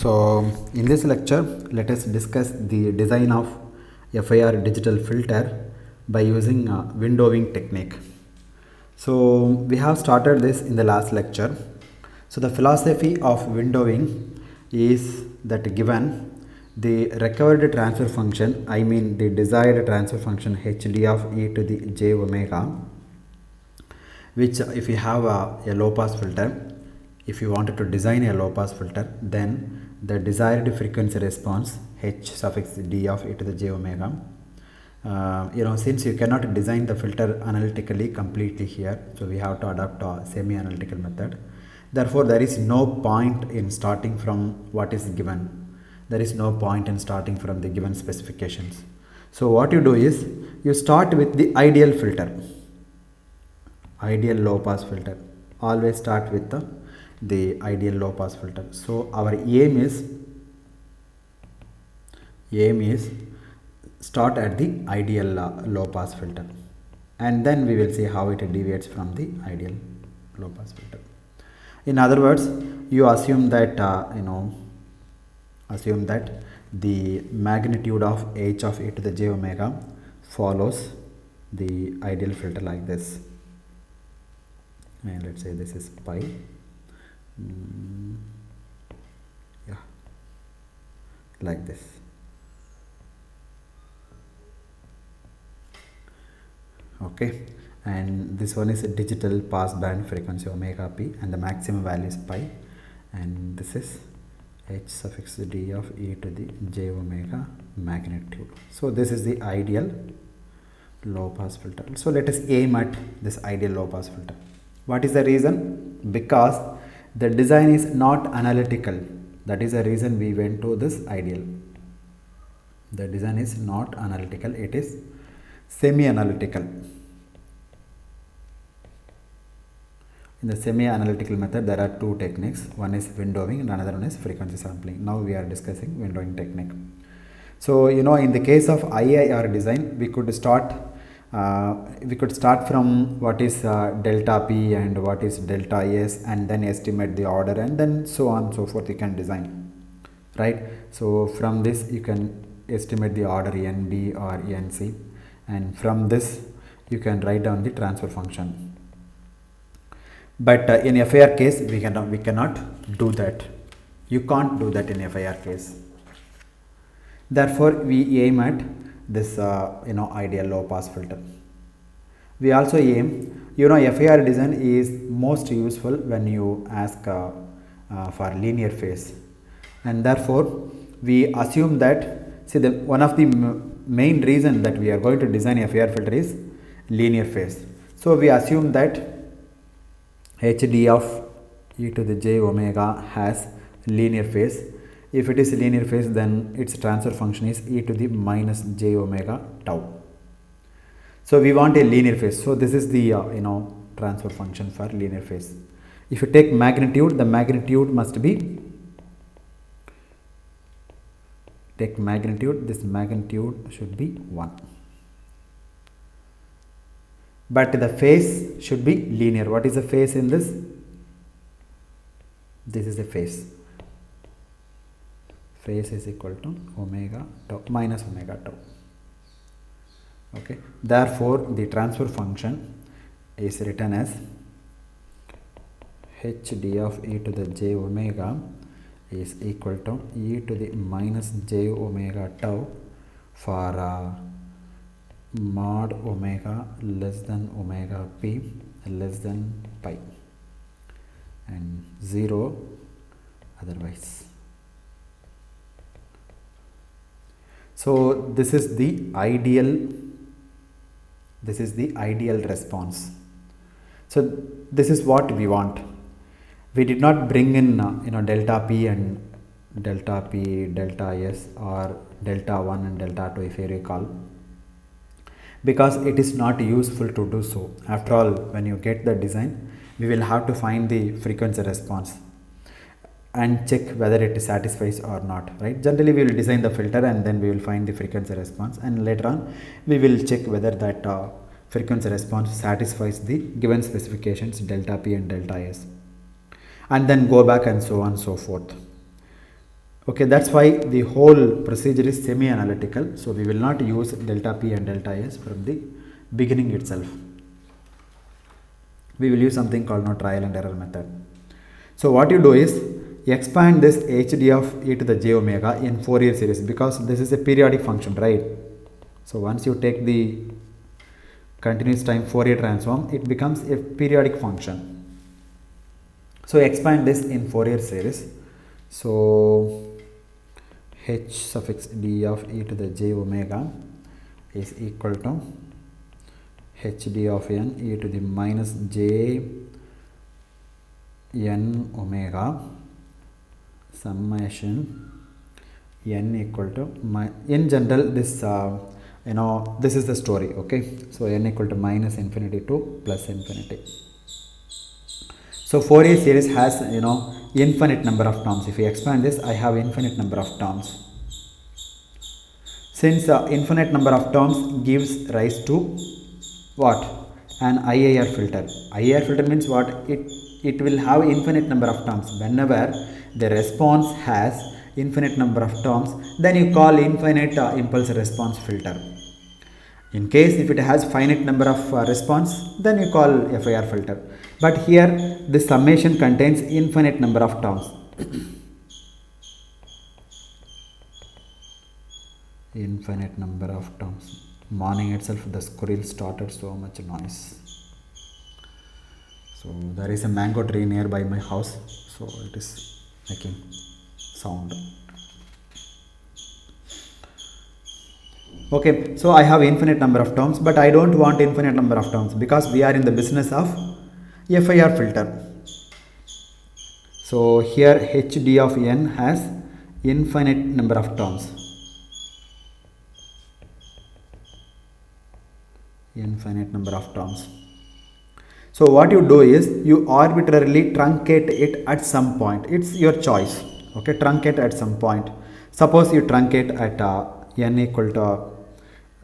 So in this lecture, let us discuss the design of FIR digital filter by using windowing technique. So we have started this in the last lecture. So the philosophy of windowing is that given the recovered transfer function, I mean the desired transfer function hd of e to the j omega, which if you have a low pass filter, if you wanted to design a low pass filter, then the desired frequency response h suffix d of e to the j omega, since you cannot design the filter analytically completely here, so we have to adopt a semi-analytical method. Therefore there is no point in starting from what is given. There is no point in starting from the given specifications. So what you do is you start with the ideal filter, ideal low pass filter. Always start with the ideal low pass filter. So our aim is start at the ideal low pass filter, and then we will see how it deviates from the ideal low pass filter. In other words, you assume that the magnitude of h of e to the j omega follows the ideal filter like this, and let's say this is pi. Yeah, like this. Okay, and this one is a digital pass band frequency omega p, and the maximum value is pi, and this is h suffix d of e to the j omega magnitude. So this is the ideal low pass filter. So let us aim at this ideal low pass filter. What is the reason? Because the design is not analytical. That is the reason we went to this ideal. The design is not analytical, it is semi-analytical. In the semi-analytical method, there are two techniques. One is windowing and another one is frequency sampling. Now we are discussing windowing technique. So in the case of IIR design, we could start from what is delta P and what is delta S, and then estimate the order, and then so on and so forth you can design, right? So from this you can estimate the order NB or NC, and from this you can write down the transfer function. But in FIR case we cannot do that. You can't do that in FIR case. Therefore we aim at this ideal low pass filter. We also aim, FIR design is most useful when you ask for linear phase, and therefore we assume that, one of the main reason that we are going to design a FIR filter is linear phase. So we assume that hd of e to the j omega has linear phase. If it is linear phase, then its transfer function is e to the minus j omega tau. So we want a linear phase. So this is the transfer function for linear phase. If you take magnitude, the magnitude must be, take magnitude, this magnitude should be 1. But the phase should be linear. What is the phase in this? This is the phase. Phase is equal to omega tau minus omega tau. Okay, therefore the transfer function is written as hd of e to the j omega is equal to e to the minus j omega tau for mod omega less than omega p less than pi, and 0 otherwise. So this is the ideal response. So this is what we want. We did not bring in delta p and delta p, delta s, or delta 1 and delta 2 if you recall, because it is not useful to do so. After all, when you get the design, we will have to find the frequency response and check whether it satisfies or not, right? Generally we will design the filter and then we will find the frequency response, and later on we will check whether that frequency response satisfies the given specifications delta p and delta s, and then go back and so on and so forth. Okay, that's why the whole procedure is semi-analytical. So we will not use delta P and delta S from the beginning itself. We will use something called trial and error method. So what you do is expand this hd of e to the j omega in Fourier series, because this is a periodic function, right? So once you take the continuous time Fourier transform, it becomes a periodic function. So expand this in Fourier series. So h suffix d of e to the j omega is equal to hd of n e to the minus j n omega summation n equal to in general this this is the story. Okay, so n equal to minus infinity to plus infinity. So Fourier series has infinite number of terms. If you expand this, I have infinite number of terms. Since infinite number of terms gives rise to what? An IIR filter. IIR filter means what? It will have infinite number of terms. Whenever the response has infinite number of terms, then you call infinite impulse response filter. In case if it has finite number of response, then you call FIR filter. But here the summation contains infinite number of terms. Infinite number of terms. Morning itself the squirrel started so much noise. So there is a mango tree nearby my house, so it is making sound. Okay, so I have infinite number of terms, but I don't want infinite number of terms because we are in the business of FIR filter. So here hd of n has infinite number of terms. Infinite number of terms. So what you do is you arbitrarily truncate it at some point. It's your choice. Okay, truncate at some point. Suppose you truncate at n equal to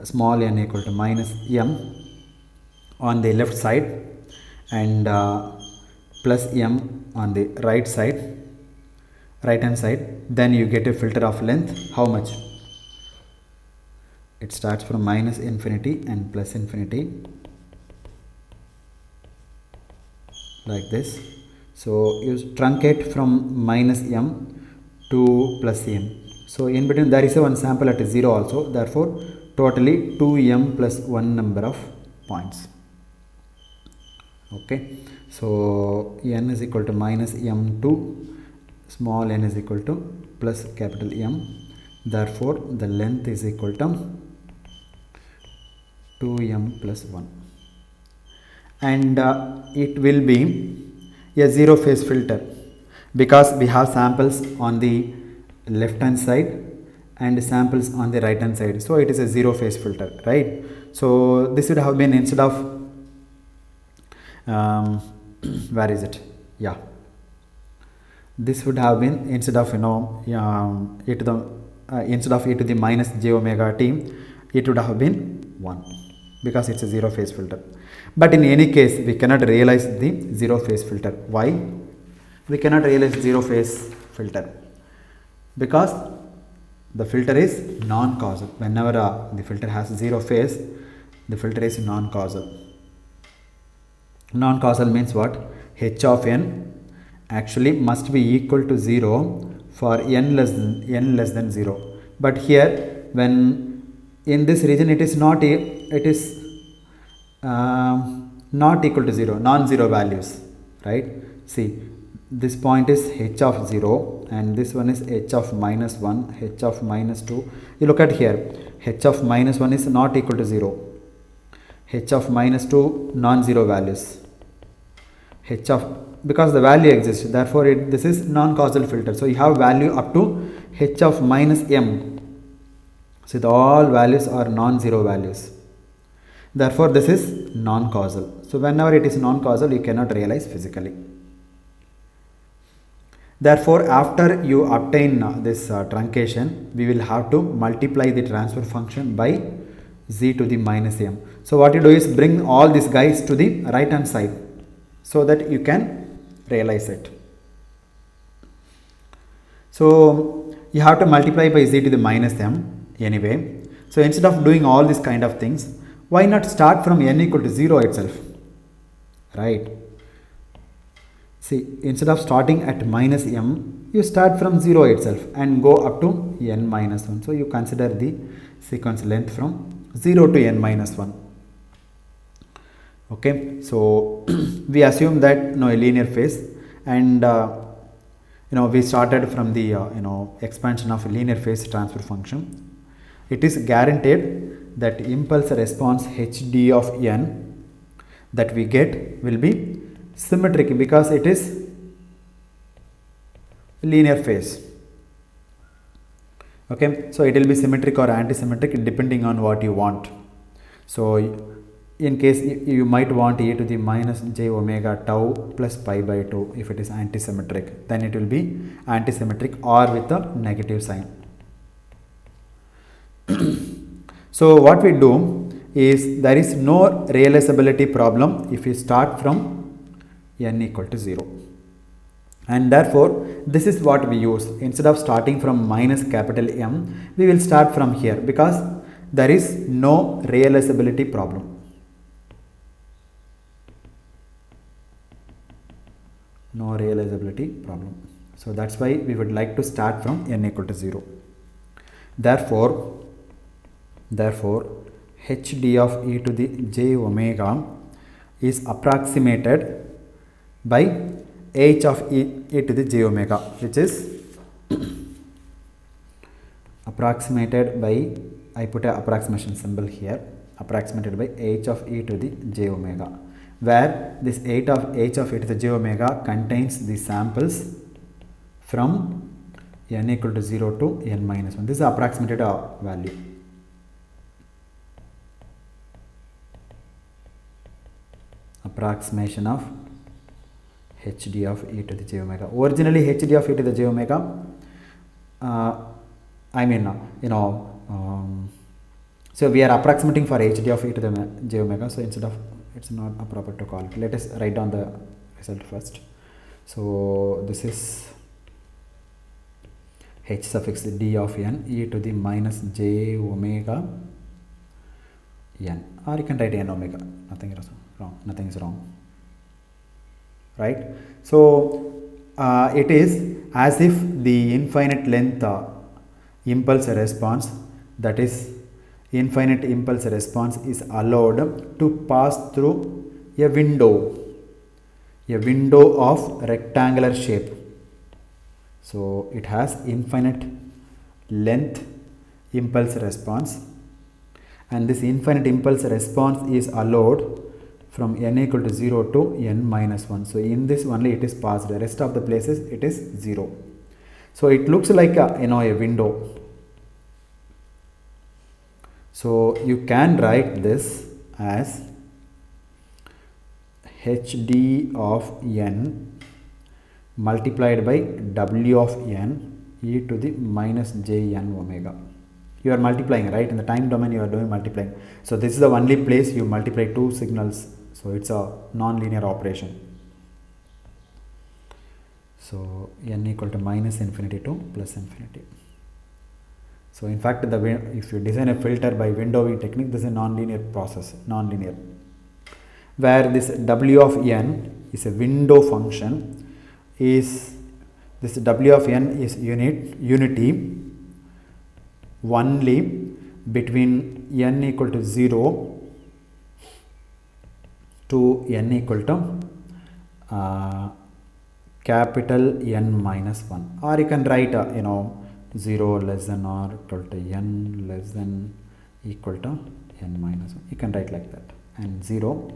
small n equal to minus m on the left side and plus m on the right hand side, then you get a filter of length how much? It starts from minus infinity and plus infinity like this. So you truncate from minus m to plus m. So in between there is a one sample at 0 also, therefore totally 2m plus 1 number of points. Okay, so n is equal to minus m to small n is equal to plus capital M, therefore the length is equal to 2m plus 1, and it will be a zero phase filter because we have samples on the left hand side and samples on the right hand side, so it is a zero phase filter, right? So this would have been instead of where is it? Yeah, this would have been instead of instead of e to the minus j omega t, it would have been 1 because it's a zero phase filter. But in any case we cannot realize the zero phase filter. Why we cannot realize zero phase filter? Because the filter is non-causal. Whenever the filter has zero phase, the filter is non-causal. Non-causal means what? H of n actually must be equal to 0 for n less than 0. But here when in this region it is not equal to 0, non-zero values, right? See, this point is h of 0 and this one is h of minus 1, h of minus 2. You look at here, h of minus 1 is not equal to 0, h of minus 2 non-zero values, h of, because the value exists, therefore this is non-causal filter. So you have value up to h of minus m. So all values are non-zero values, therefore this is non-causal. So whenever it is non-causal you cannot realize physically. Therefore after you obtain this truncation, we will have to multiply the transfer function by z to the minus m. So what you do is bring all these guys to the right hand side so that you can realize it. So you have to multiply by z to the minus m anyway. So instead of doing all these kind of things, why not start from n equal to 0 itself, right? See, instead of starting at minus m, you start from 0 itself and go up to n minus 1. So you consider the sequence length from 0 to n minus 1. Okay, so we assume that a linear phase, and we started from the expansion of a linear phase transfer function. It is guaranteed that impulse response hd of n that we get will be symmetric because it is linear phase. Okay, so it will be symmetric or anti-symmetric depending on what you want. So in case you might want e to the minus j omega tau plus pi by 2, if it is anti-symmetric, then it will be anti-symmetric or with a negative sign. So what we do is, there is no realizability problem if we start from n equal to 0, and therefore this is what we use. Instead of starting from minus capital M, we will start from here because there is no realizability problem. No realizability problem. So that's why we would like to start from n equal to 0. Therefore hd of e to the j omega is approximated by h of e to the j omega, which is approximated by, I put a approximation symbol here, approximated by h of e to the j omega, where this h of e to the j omega contains the samples from n equal to 0 to n minus 1. This is approximated value. Approximation of hd of e to the j omega. Originally hd of e to the j omega, so we are approximating for hd of e to the j omega, so instead of, it's not proper to call it. Let us write down the result first. So this is h suffix d of n e to the minus j omega n, or you can write n omega, nothing is wrong, right? So it is as if the infinite length impulse response, that is infinite impulse response, is allowed to pass through a window of rectangular shape. So it has infinite length impulse response, and this infinite impulse response is allowed from n equal to 0 to n minus 1. So in this only it is passed, the rest of the places it is 0. So it looks like a window. So you can write this as hd of n multiplied by w of n e to the minus j n omega. You are multiplying, right? In the time domain you are doing multiplying. So this is the only place you multiply two signals. So it's a non-linear operation. So n equal to minus infinity to plus infinity. So in fact, if you design a filter by windowing technique, this is a non-linear process, non-linear, where this w of n is a window function. This w of n is unity only between n equal to 0 to n equal to capital N minus 1, or you can write 0 less than or equal to n less than equal to n minus 1. You can write like that, and 0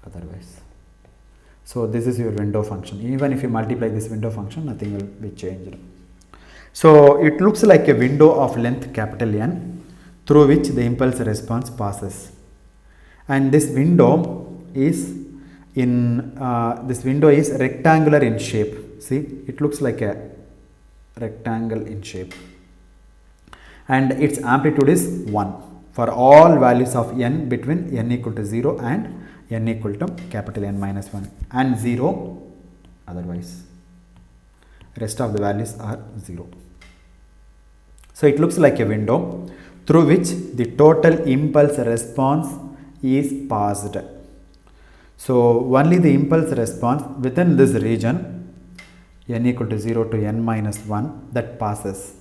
otherwise. So this is your window function. Even if you multiply this window function, nothing will be changed. So it looks like a window of length capital N through which the impulse response passes, and this window is rectangular in shape. See, it looks like a rectangle in shape, and its amplitude is 1 for all values of n between n equal to 0 and n equal to capital N minus 1, and 0 otherwise, rest of the values are 0. So it looks like a window through which the total impulse response is passed. So only the impulse response within this region n equal to 0 to n minus 1 that passes.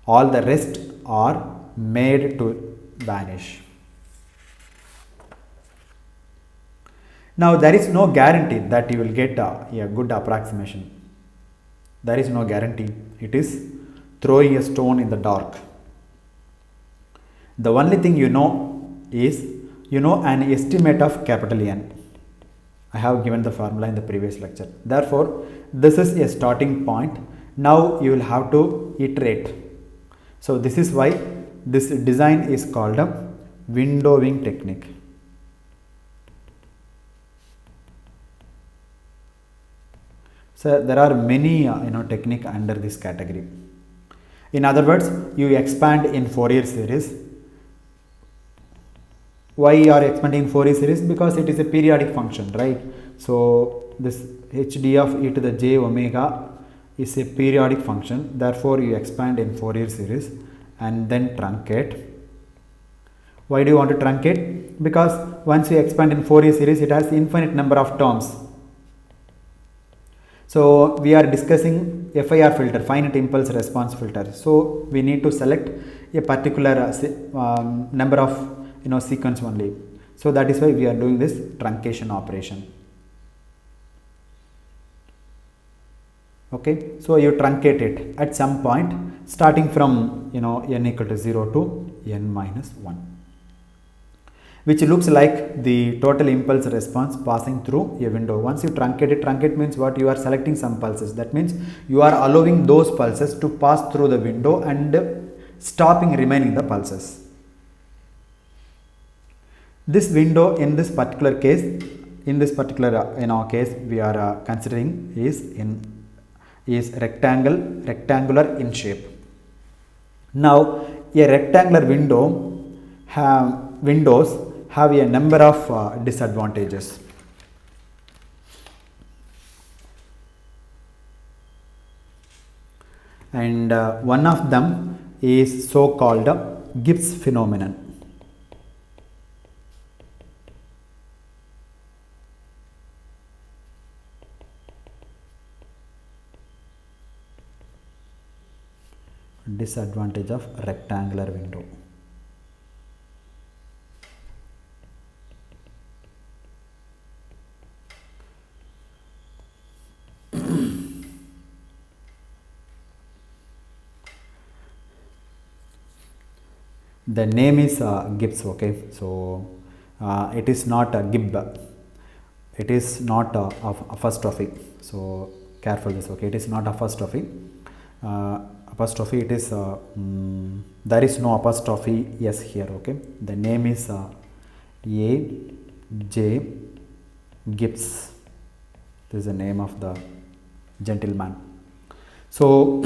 All the rest are made to vanish. Now there is no guarantee that you will get a good approximation. There is no guarantee. It is throwing a stone in the dark. The only thing you know is an estimate of capital N. I have given the formula in the previous lecture. Therefore, this is a starting point. Now you will have to iterate. So this is why this design is called a windowing technique. So there are many technique under this category. In other words, you expand in Fourier series. Why you are expanding Fourier series? Because it is a periodic function, right? So this hd of e to the j omega is a periodic function. Therefore, you expand in Fourier series and then truncate. Why do you want to truncate? Because once you expand in Fourier series, it has infinite number of terms. So we are discussing FIR filter, finite impulse response filter. So we need to select a particular number of sequence only. So that is why we are doing this truncation operation. Okay, so you truncate it at some point starting from n equal to 0 to n minus 1, which looks like the total impulse response passing through a window. Once you truncate it, truncate means what? You are selecting some pulses. That means you are allowing those pulses to pass through the window and stopping remaining the pulses. This window in this particular case, case we are considering is rectangular in shape. Now a rectangular windows have a number of disadvantages. And one of them is so called Gibbs phenomenon. Disadvantage of rectangular window. The name is Gibbs. Okay, so it is not a Gibb, it is not a apostrophe, so careful this. Okay, it is not apostrophe. Apostrophe, it is there is no apostrophe yes here. Okay, the name is A.J. Gibbs. This is the name of the gentleman. So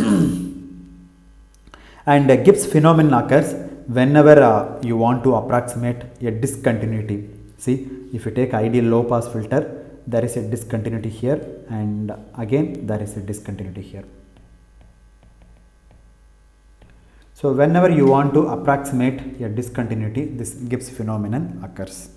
and Gibbs phenomenon occurs whenever you want to approximate a discontinuity. See, if you take ideal low pass filter, there is a discontinuity here, and again there is a discontinuity here. So whenever you want to approximate a discontinuity, this Gibbs phenomenon occurs.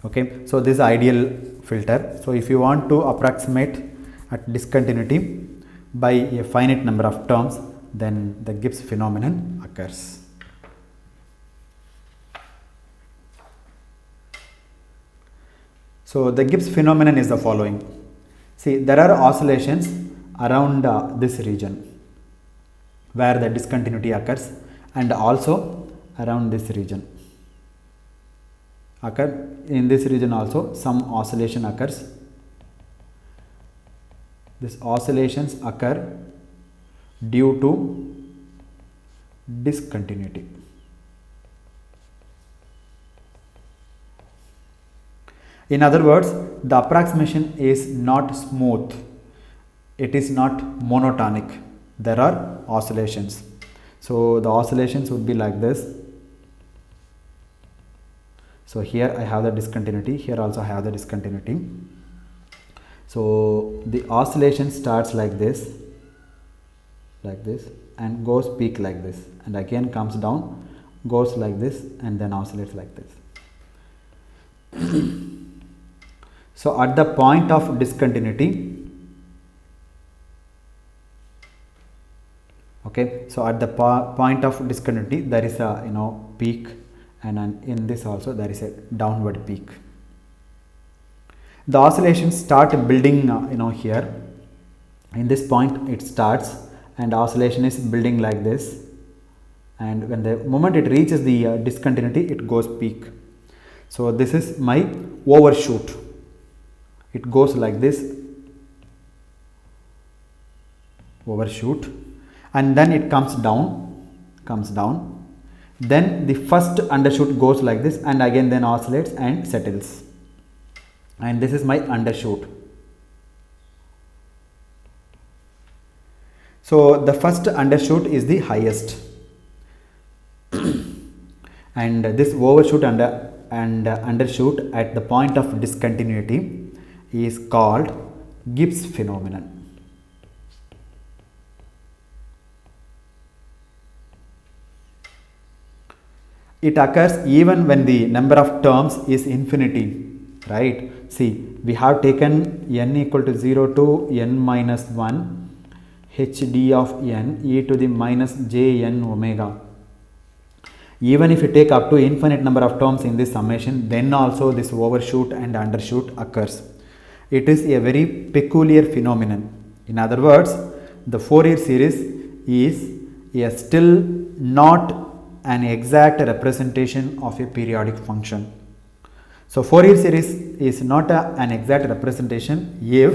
Okay, so this is ideal filter. So if you want to approximate at discontinuity by a finite number of terms, then the Gibbs phenomenon occurs. So the Gibbs phenomenon is the following. See, there are oscillations around this region where the discontinuity occurs, and also around this region. In this region also some oscillation occurs. These oscillations occur due to discontinuity. In other words, the approximation is not smooth, it is not monotonic. There are oscillations. So the oscillations would be like this. So here I have the discontinuity, here also I have the discontinuity. So the oscillation starts like this, and goes peak like this, and again comes down, goes like this, and then oscillates like this. So at the point of discontinuity, okay, so at the point of discontinuity there is a peak, and in this also there is a downward peak. The oscillations start building here. In this point it starts, and oscillation is building like this, and when the moment it reaches the discontinuity, it goes peak. So this is my overshoot. It goes like this, overshoot, and then it comes down, then the first undershoot goes like this, and again then oscillates and settles, and this is my undershoot. So the first undershoot is the highest, and this overshoot and undershoot at the point of discontinuity is called Gibbs phenomenon. It occurs even when the number of terms is infinity, right? See, we have taken n equal to 0 to n minus 1 hd of n e to the minus j n omega. Even if you take up to infinite number of terms in this summation, then also this overshoot and undershoot occurs. It is a very peculiar phenomenon. In other words, the Fourier series is still not an exact representation of a periodic function. So Fourier series is not an exact representation if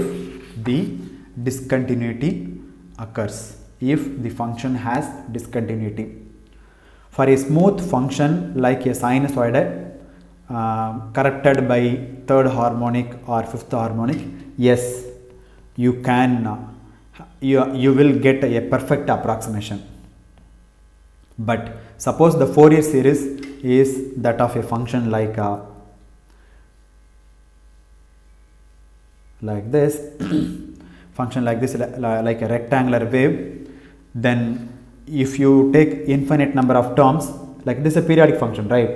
the discontinuity occurs, if the function has discontinuity. For a smooth function like a sinusoid corrected by third harmonic or fifth harmonic, yes, you can you will get a perfect approximation. But suppose the Fourier series is that of a function like this function like this, like a rectangular wave, then if you take infinite number of terms, like this is a periodic function, right?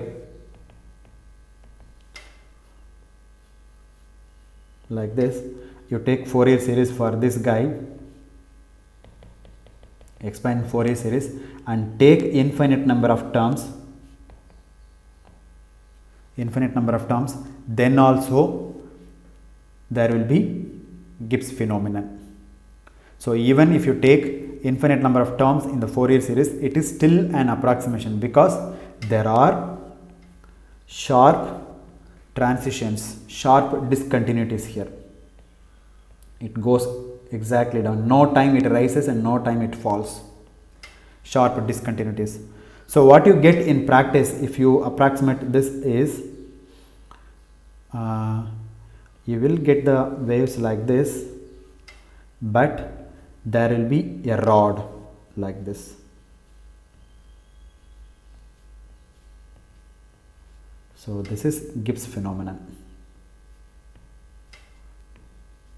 Like this, you take Fourier series for this guy, expand Fourier series and take infinite number of terms, then also there will be Gibbs phenomenon. So even if you take infinite number of terms in the Fourier series, it is still an approximation because there are sharp transitions, sharp discontinuities here. It goes exactly down, no time it rises and no time it falls, sharp discontinuities. So what you get in practice if you approximate this is you will get the waves like this, but there will be a rod like this. So this is Gibbs phenomenon.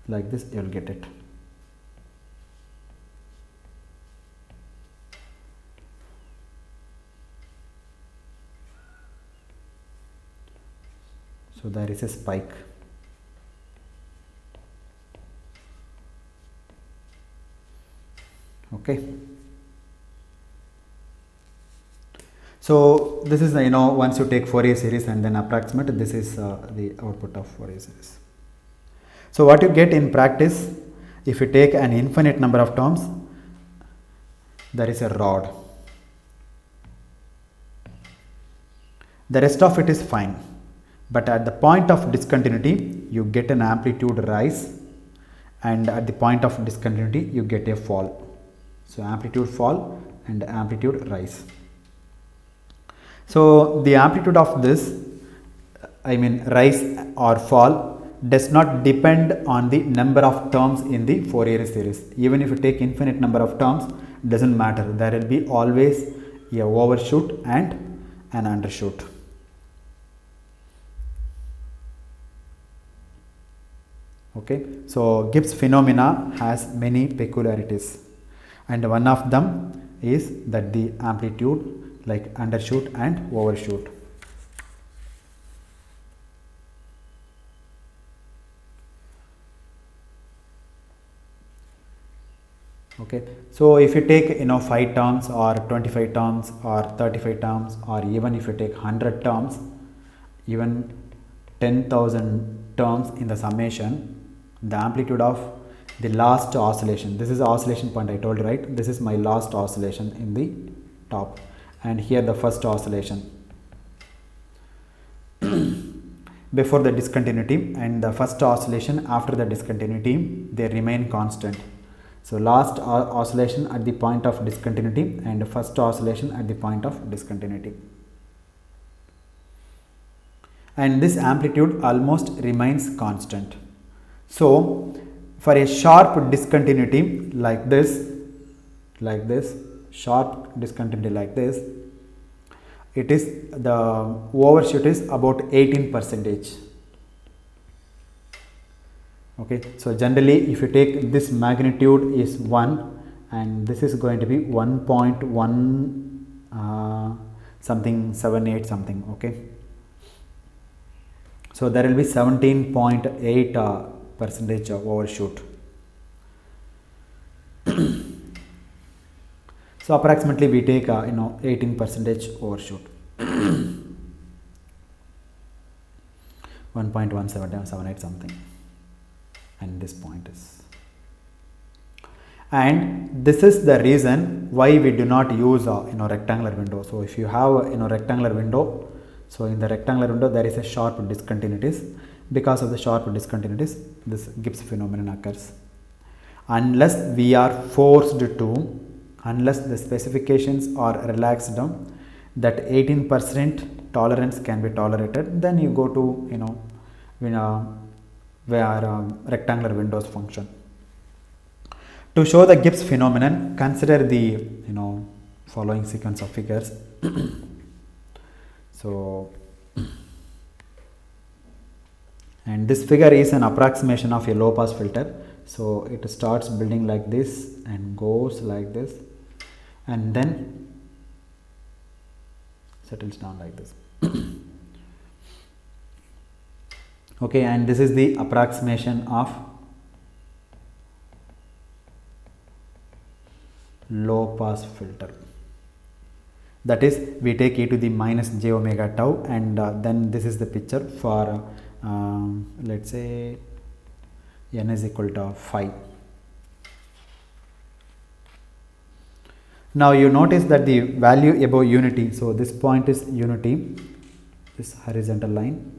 Like this you will get it. So there is a spike. Okay. So this is once you take Fourier series and then approximate, this is the output of Fourier series. So what you get in practice, if you take an infinite number of terms, there is a rod. The rest of it is fine, but at the point of discontinuity you get an amplitude rise, and at the point of discontinuity you get a fall. So amplitude fall and amplitude rise. So the amplitude of this, rise or fall, does not depend on the number of terms in the Fourier series. Even if you take infinite number of terms, doesn't matter. There will be always a overshoot and an undershoot. Okay, so Gibbs phenomena has many peculiarities, and one of them is that the amplitude like undershoot and overshoot. Okay, so if you take 5 terms or 25 terms or 35 terms, or even if you take 100 terms, even 10,000 terms in the summation, the amplitude of the last oscillation, this is the oscillation point I told you, right? This is my last oscillation in the top, and here the first oscillation before the discontinuity, and the first oscillation after the discontinuity, they remain constant. So last oscillation at the point of discontinuity and first oscillation at the point of discontinuity, and this amplitude almost remains constant. So for a sharp discontinuity like this, sharp discontinuity like this, it is the overshoot is about 18%. Okay, so generally if you take this magnitude is 1 and this is going to be 1.1 something 78 something. Okay, so there will be 17.8 percentage of overshoot. So approximately we take 18% overshoot. 1.178 something, and this point is, and this is the reason why we do not use rectangular window. So if you have rectangular window, so in the rectangular window there is a sharp discontinuities. Because of the sharp discontinuities, this Gibbs phenomenon occurs. Unless we are forced to, unless the specifications are relaxed down, that 18% tolerance can be tolerated, then you go to where rectangular windows function. To show the Gibbs phenomenon, consider the following sequence of figures. So, and this figure is an approximation of a low pass filter. So it starts building like this and goes like this, and then settles down like this. Okay, and this is the approximation of low pass filter. That is, we take e to the minus j omega tau, and then this is the picture for let's say n is equal to 5. Now you notice that the value above unity, so this point is unity, this horizontal line,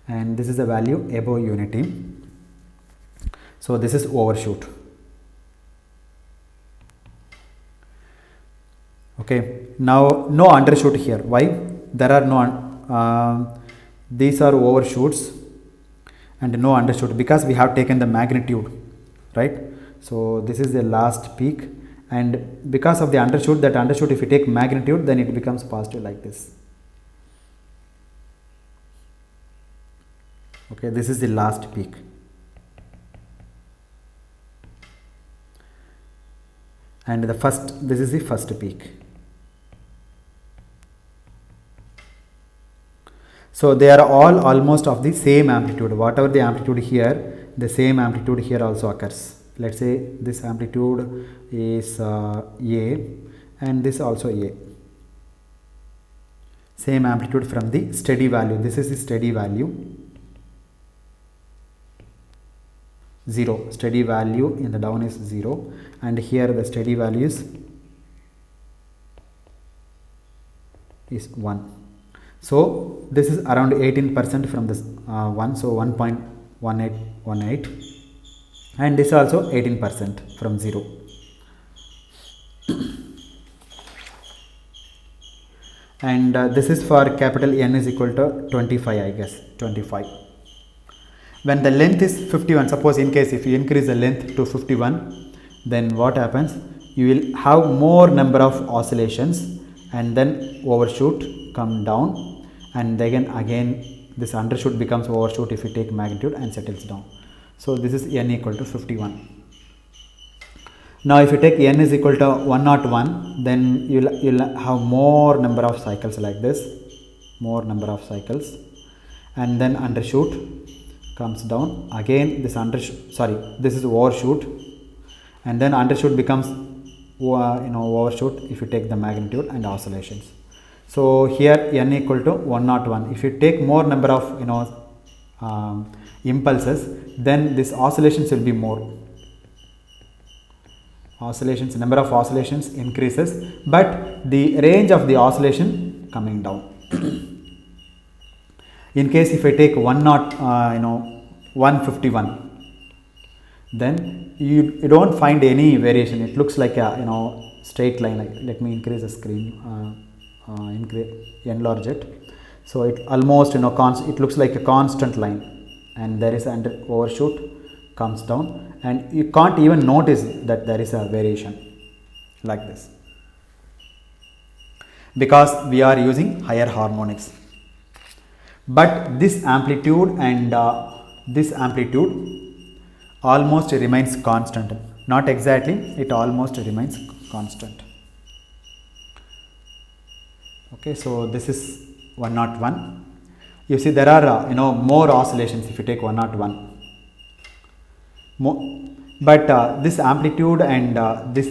and this is the value above unity. So this is overshoot. Okay, now no undershoot here. Why? There are no these are overshoots and no undershoot, because we have taken the magnitude, right? So this is the last peak, and because of the undershoot, that undershoot, if you take magnitude, then it becomes positive like this. Okay, this is the last peak. And the first, this is the first peak. So they are all almost of the same amplitude. Whatever the amplitude here, the same amplitude here also occurs. Let's say this amplitude is A, and this also A. Same amplitude from the steady value. This is the steady value. 0. Steady value in the down is 0, and here the steady value is 1. So this is around 18% from this 1, so 1.1818, and this also 18% from 0. And this is for capital N is equal to 25, I guess, 25. When the length is 51, suppose in case if you increase the length to 51, then what happens? You will have more number of oscillations, and then overshoot come down, and again this undershoot becomes overshoot if you take magnitude and settles down. So this is n equal to 51. Now if you take n is equal to 101, then you'll have more number of cycles like this, more number of cycles, and then undershoot comes down. Again this this is overshoot, and then undershoot becomes overshoot if you take the magnitude and oscillations. So here n equal to 101. If you take more number of impulses, then this oscillations will be more. Number of oscillations increases, but the range of the oscillation coming down. In case if I take 151, then you don't find any variation. It looks like a straight line. Let me increase the screen, enlarge it. So it almost it looks like a constant line, and there is an overshoot comes down, and you can't even notice that there is a variation like this, because we are using higher harmonics. But this amplitude and this amplitude almost remains constant. Not exactly, it almost remains constant. Okay, so this is 101. You see there are more oscillations if you take 101. But this amplitude and this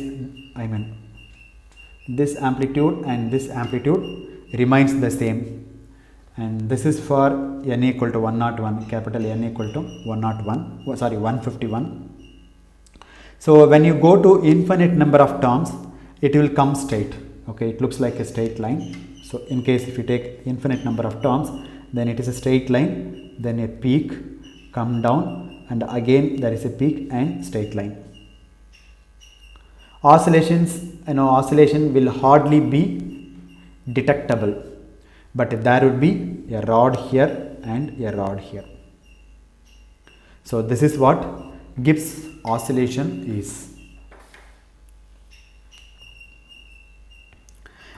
amplitude and this amplitude remains the same, and this is for n equal to 101, capital N equal to 151. So when you go to infinite number of terms, it will come straight. Okay, it looks like a straight line. So in case if you take infinite number of terms, then it is a straight line, then a peak, come down, and again there is a peak and straight line. Oscillation will hardly be detectable, but there would be a rod here and a rod here. So this is what Gibbs oscillation is.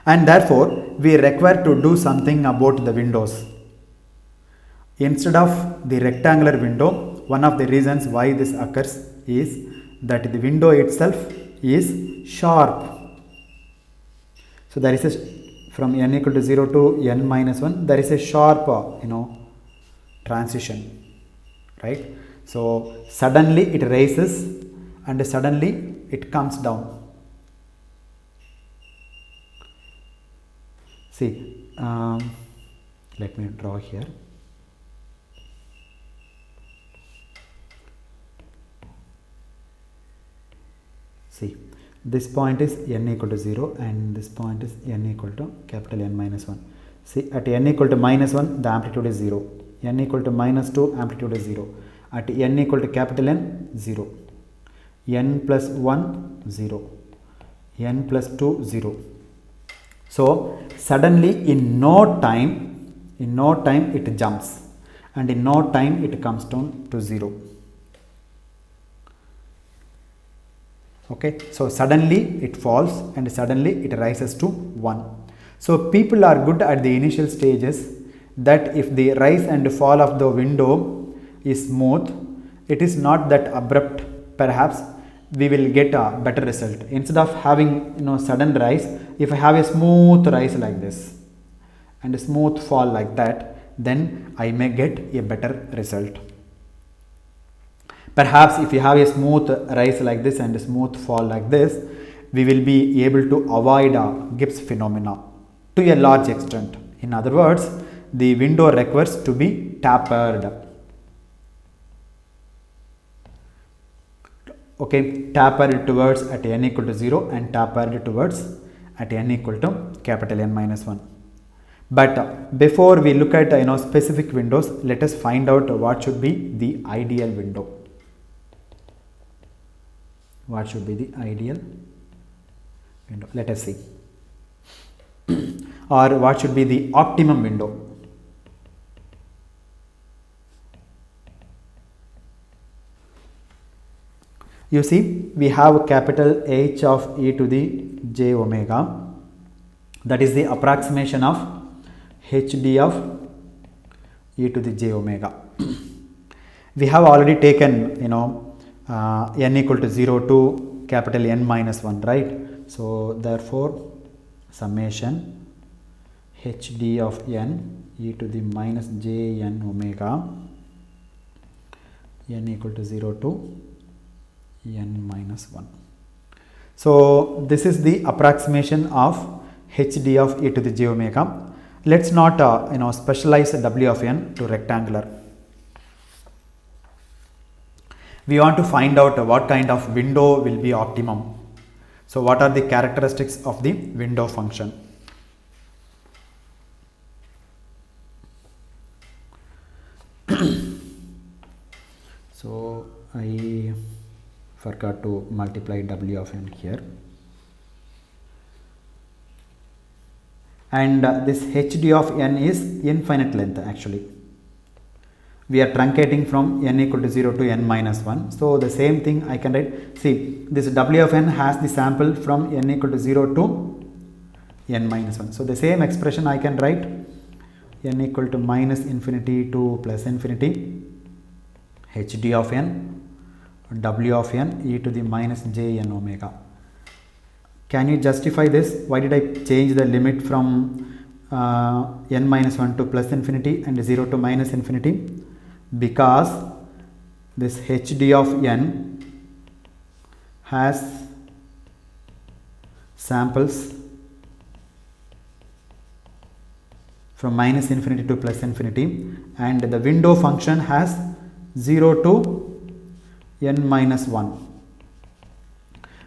And therefore we require to do something about the windows. Instead of the rectangular window, one of the reasons why this occurs is that the window itself is sharp. So there is a, from n equal to 0 to n minus 1, there is a sharp transition, right? So suddenly it rises and suddenly it comes down. See, let me draw here. See, this point is n equal to 0 and this point is n equal to capital N minus 1. See, at n equal to minus 1, the amplitude is 0. N equal to minus 2, amplitude is 0. At n equal to capital N, 0. N plus 1, 0. N plus 2, 0. So suddenly in no time it jumps, and in no time it comes down to 0. Okay, so suddenly it falls and suddenly it rises to 1. So people are good at the initial stages, that if the rise and fall of the window is smooth, it is not that abrupt, perhaps we will get a better result. Instead of having sudden rise, if I have a smooth rise like this and a smooth fall like that, then I may get a better result. Perhaps if you have a smooth rise like this and a smooth fall like this, we will be able to avoid Gibbs phenomena to a large extent. In other words, the window requires to be tapered. Okay, tapered towards at n equal to 0 and tapered towards at n equal to capital N minus 1. But before we look at specific windows, let us find out what should be the ideal window. What should be the ideal window? Let us see. Or what should be the optimum window? You see, we have capital H of e to the j omega, that is the approximation of hd of e to the j omega. we have already taken, n equal to 0 to capital N minus 1, right? So therefore summation hd of n e to the minus j n omega n equal to 0 to n minus 1. So this is the approximation of hd of e to the j omega. Let's not specialize w of n to rectangular. We want to find out what kind of window will be optimum. So what are the characteristics of the window function? So I forgot to multiply w of n here, and this hd of n is infinite length. Actually we are truncating from n equal to 0 to n minus 1. So the same thing I can write. See, this w of n has the sample from n equal to 0 to n minus 1. So the same expression I can write n equal to minus infinity to plus infinity hd of n w of n e to the minus j n omega. Can you justify this? Why did I change the limit from n minus 1 to plus infinity and 0 to minus infinity? Because this hd of n has samples from minus infinity to plus infinity, and the window function has 0 to n minus 1.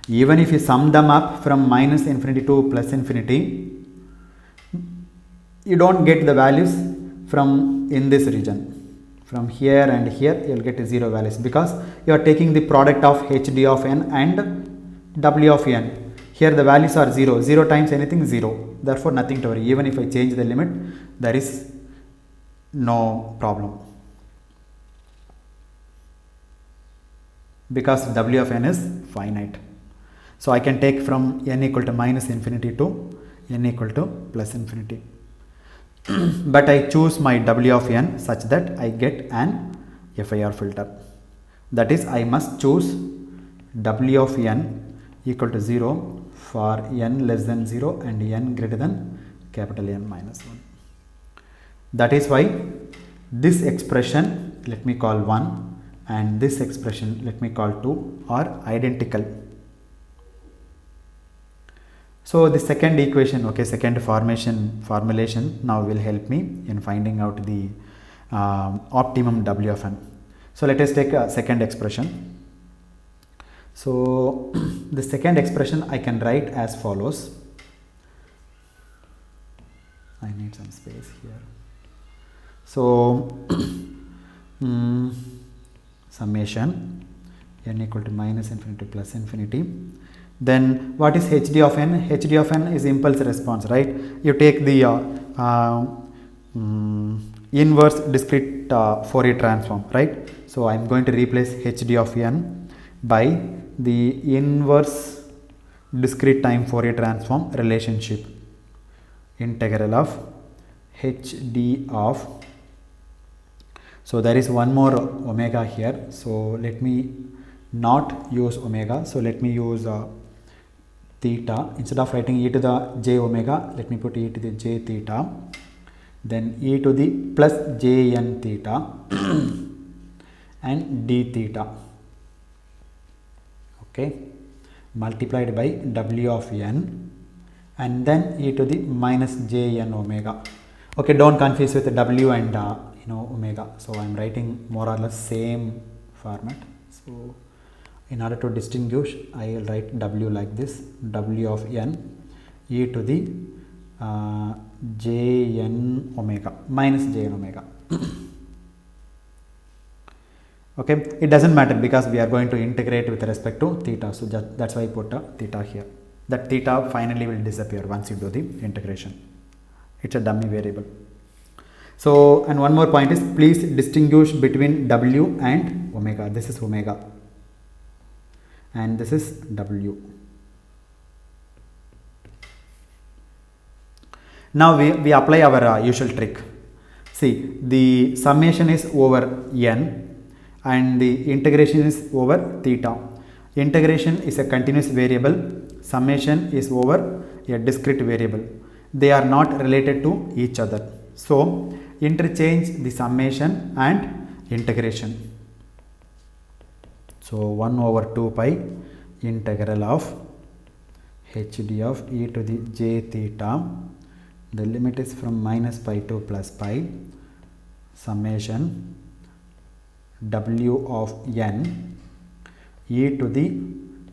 Even if you sum them up from minus infinity to plus infinity, you don't get the values from in this region. From here and here you will get 0 values, because you are taking the product of hd of n and w of n. Here the values are 0. 0 times anything 0. Therefore nothing to worry. Even if I change the limit, there is no problem, because w of n is finite. So I can take from n equal to minus infinity to n equal to plus infinity. But I choose my w of n such that I get an FIR filter. That is, I must choose w of n equal to 0 for n less than 0 and n greater than capital N minus 1. That is why this expression let me call 1 and this expression let me call 2 are identical. So the second equation, second formulation now will help me in finding out the optimum w of n. So let us take a second expression. So the second expression I can write as follows. I need some space here. So summation n equal to minus infinity to plus infinity. Then what is hd of n? Hd of n is impulse response, right? You take the inverse discrete Fourier transform, right? So I am going to replace hd of n by the inverse discrete time Fourier transform relationship, integral of hd of, so there is one more omega here, so let me not use omega, so let me use theta. Instead of writing e to the j omega, let me put e to the j theta, then e to the plus j n theta and d theta, multiplied by w of n and then e to the minus j n omega. Don't confuse with w and omega. So I am writing more or less same format. So in order to distinguish, I will write w like this, w of n e to the j n omega minus j n omega. It doesn't matter because we are going to integrate with respect to theta, so that's why I put a theta here. That theta finally will disappear once you do the integration. It's a dummy variable. So, and one more point is, please distinguish between w and omega. This is omega and this is w. Now we apply our usual trick. See, the summation is over n and the integration is over theta. Integration is a continuous variable, summation is over a discrete variable. They are not related to each other. So interchange the summation and integration. So 1 over 2 pi integral of hd of e to the j theta, the limit is from minus pi to plus pi, summation w of n e to the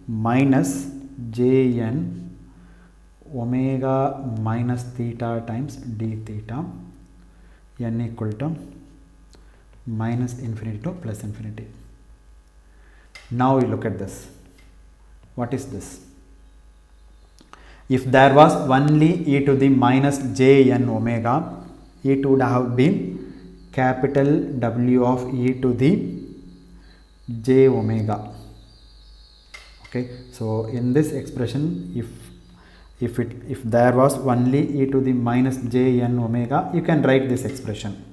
minus jn omega minus theta times d theta, n equal to minus infinity to plus infinity. Now we look at this. What is this? If there was only e to the minus jn omega, it would have been capital W of e to the j omega. Okay, so in this expression, if there was only e to the minus jn omega, you can write this expression.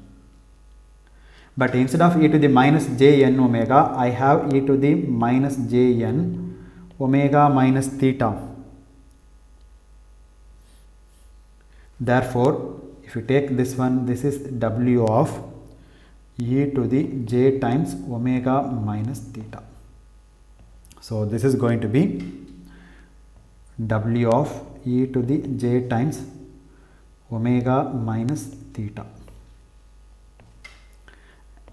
But instead of e to the minus jn omega, I have e to the minus jn omega minus theta. Therefore, if you take this one, this is w of e to the j times omega minus theta. So this is going to be w of e to the j times omega minus theta,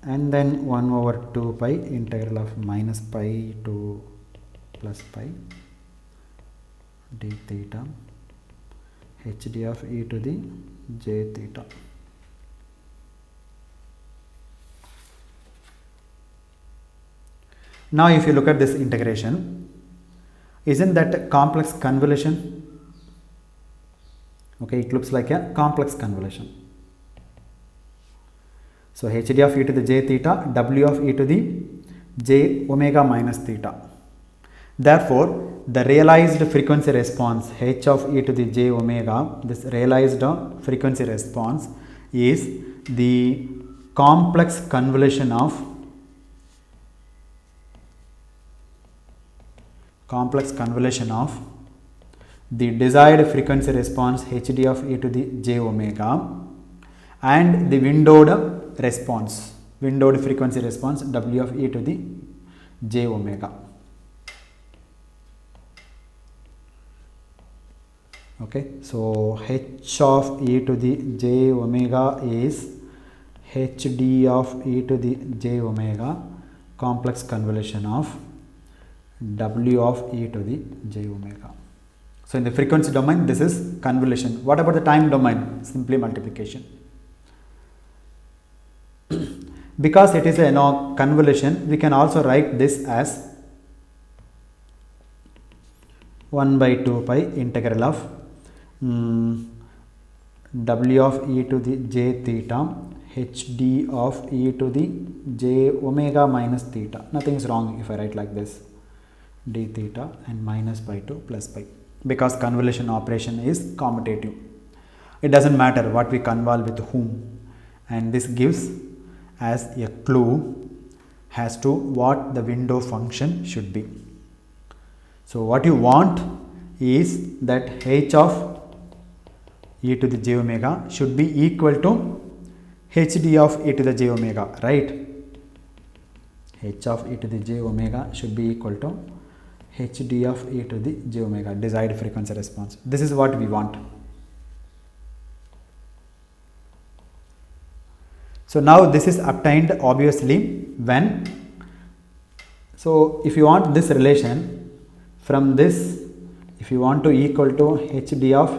and then 1 over 2 pi integral of minus pi to plus pi d theta hd of e to the j theta. Now if you look at this integration, isn't that a complex convolution? Okay, it looks like a complex convolution. So hd of e to the j theta, w of e to the j omega minus theta. Therefore, the realized frequency response h of e to the j omega, this realized frequency response is the complex convolution of the desired frequency response hd of e to the j omega and the windowed frequency response w of e to the j omega. Okay, so h of e to the j omega is hd of e to the j omega complex convolution of w of e to the j omega. So in the frequency domain, this is convolution. What about the time domain? Simply multiplication. Because it is a convolution, we can also write this as 1 by 2 pi integral of w of e to the j theta hd of e to the j omega minus theta. Nothing is wrong if I write like this, d theta and minus pi to plus pi, because convolution operation is commutative. It doesn't matter what we convolve with whom, and this gives as a clue as to what the window function should be. So what you want is that h of e to the j omega should be equal to hd of e to the j omega, right? h of e to the j omega should be equal to hd of e to the j omega, desired frequency response. This is what we want. So now this is obtained obviously when, so if you want this relation from this, if you want to equal to hd of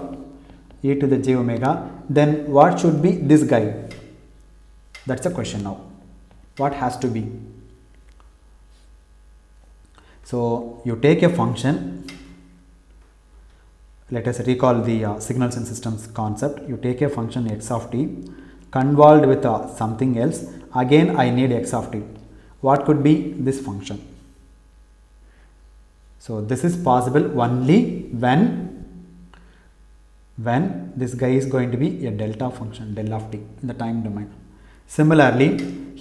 e to the j omega, then what should be this guy? That's the question now. What has to be? So you take a function, let us recall the signals and systems concept. You take a function x of t convolved with something else. Again I need x of t. What could be this function? So this is possible only when this guy is going to be a delta function, del of t, in the time domain. Similarly,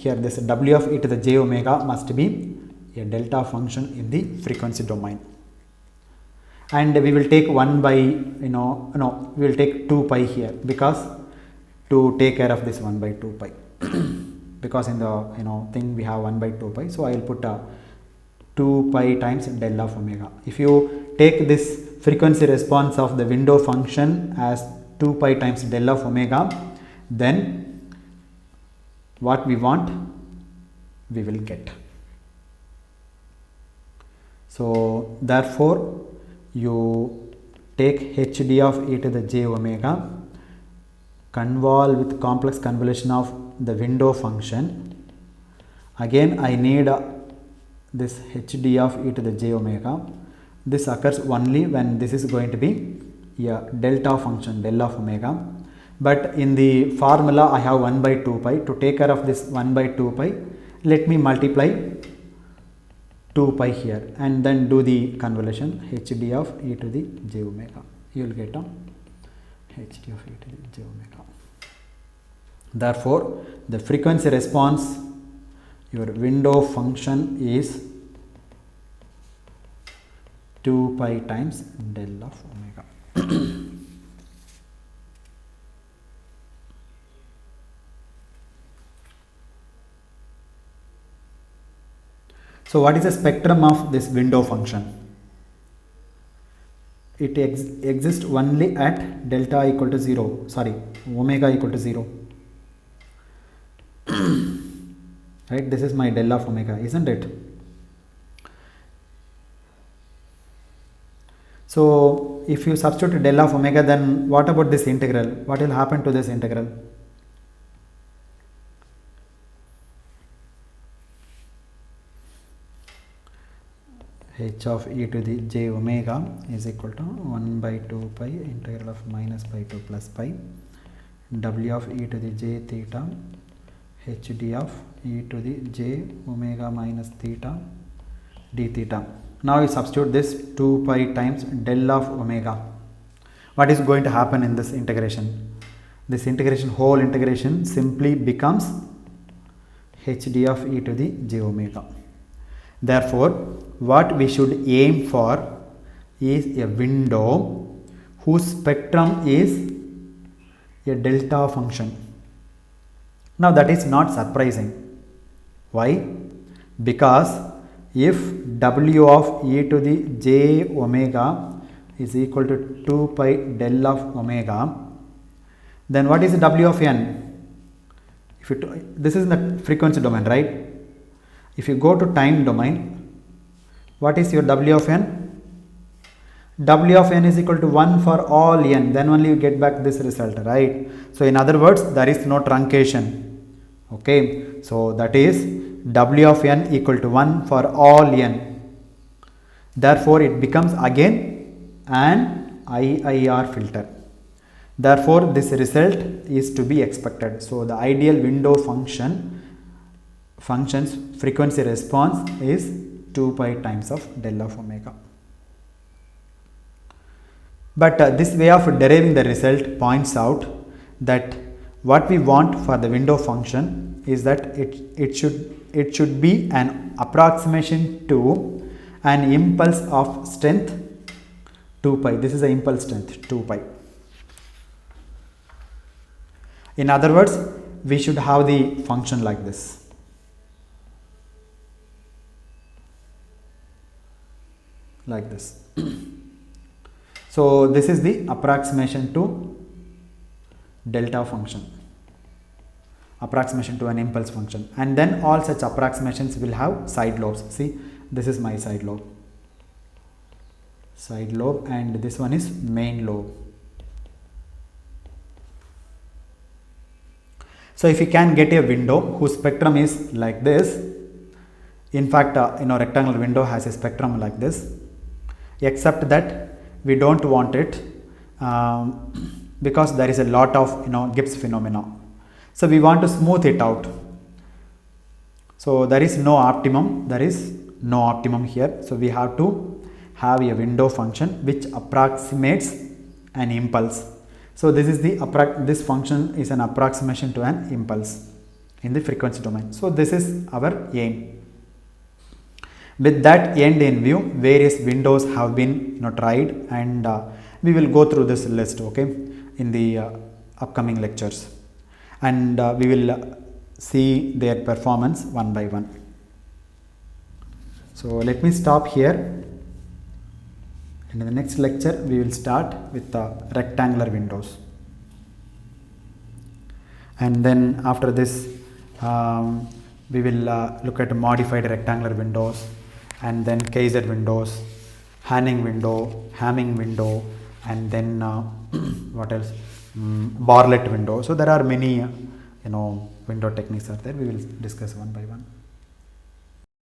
here this w of e to the j omega must be a delta function in the frequency domain, and we will take 1 by we will take 2 pi here, because to take care of this 1 by 2 pi because in the thing we have 1 by 2 pi, so I will put 2 pi times del of omega. If you take this frequency response of the window function as 2 pi times del of omega, then what we want we will get. So therefore you take hd of e to the j omega, convolve with complex convolution of the window function. Again I need this hd of e to the j omega. This occurs only when this is going to be a delta function, del of omega. But in the formula I have 1 by 2 pi. To take care of this 1 by 2 pi, let me multiply 2 pi here and then do the convolution hd of e to the j omega. You will get hd of e to the j omega. Therefore the frequency response, your window function, is 2 pi times del of omega. So what is the spectrum of this window function? It exists only at delta equal to 0, sorry, omega equal to 0. Right, this is my del of omega, isn't it? So if you substitute del of omega, then what about this integral? What will happen to this integral? H of e to the j omega is equal to 1 by 2 pi integral of minus pi to plus pi w of e to the j theta hd of e to the j omega minus theta d theta. Now you substitute this 2 pi times del of omega. What is going to happen in this integration? This integration, whole integration, simply becomes hd of e to the j omega. Therefore what we should aim for is a window whose spectrum is a delta function. Now that is not surprising. Why? Because if w of e to the j omega is equal to 2 pi del of omega, then what is w of n? If it, this is the frequency domain, right? If you go to time domain, what is your w of n? W of n is equal to 1 for all n, then only you get back this result, right? So in other words, there is no truncation. Okay, so that is w of n equal to 1 for all n. Therefore it becomes again an IIR filter. Therefore this result is to be expected. So the ideal window function's frequency response is 2 pi times of del of omega. But this way of deriving the result points out that what we want for the window function is that it should be an approximation to an impulse of strength 2 pi. This is the impulse strength 2 pi. In other words, we should have the function like this. Like this. So this is the approximation to delta function, approximation to an impulse function, and then all such approximations will have side lobes. See, this is my side lobe, and this one is main lobe. So if you can get a window whose spectrum is like this, in fact rectangular window has a spectrum like this, except that we don't want it because there is a lot of Gibbs phenomena. So we want to smooth it out. So there is no optimum, here. So we have to have a window function which approximates an impulse. So this is this function is an approximation to an impulse. in the frequency domain. So this is our aim. With that end in view, various windows have been tried, and we will go through this list, okay, in the upcoming lectures, and we will see their performance one by one. So let me stop here, and in the next lecture we will start with the rectangular windows, and then after this we will look at modified rectangular windows, and then Kaiser windows, Hamming window, and then what else, Bartlett window. So there are many window techniques are there. We will discuss one by one.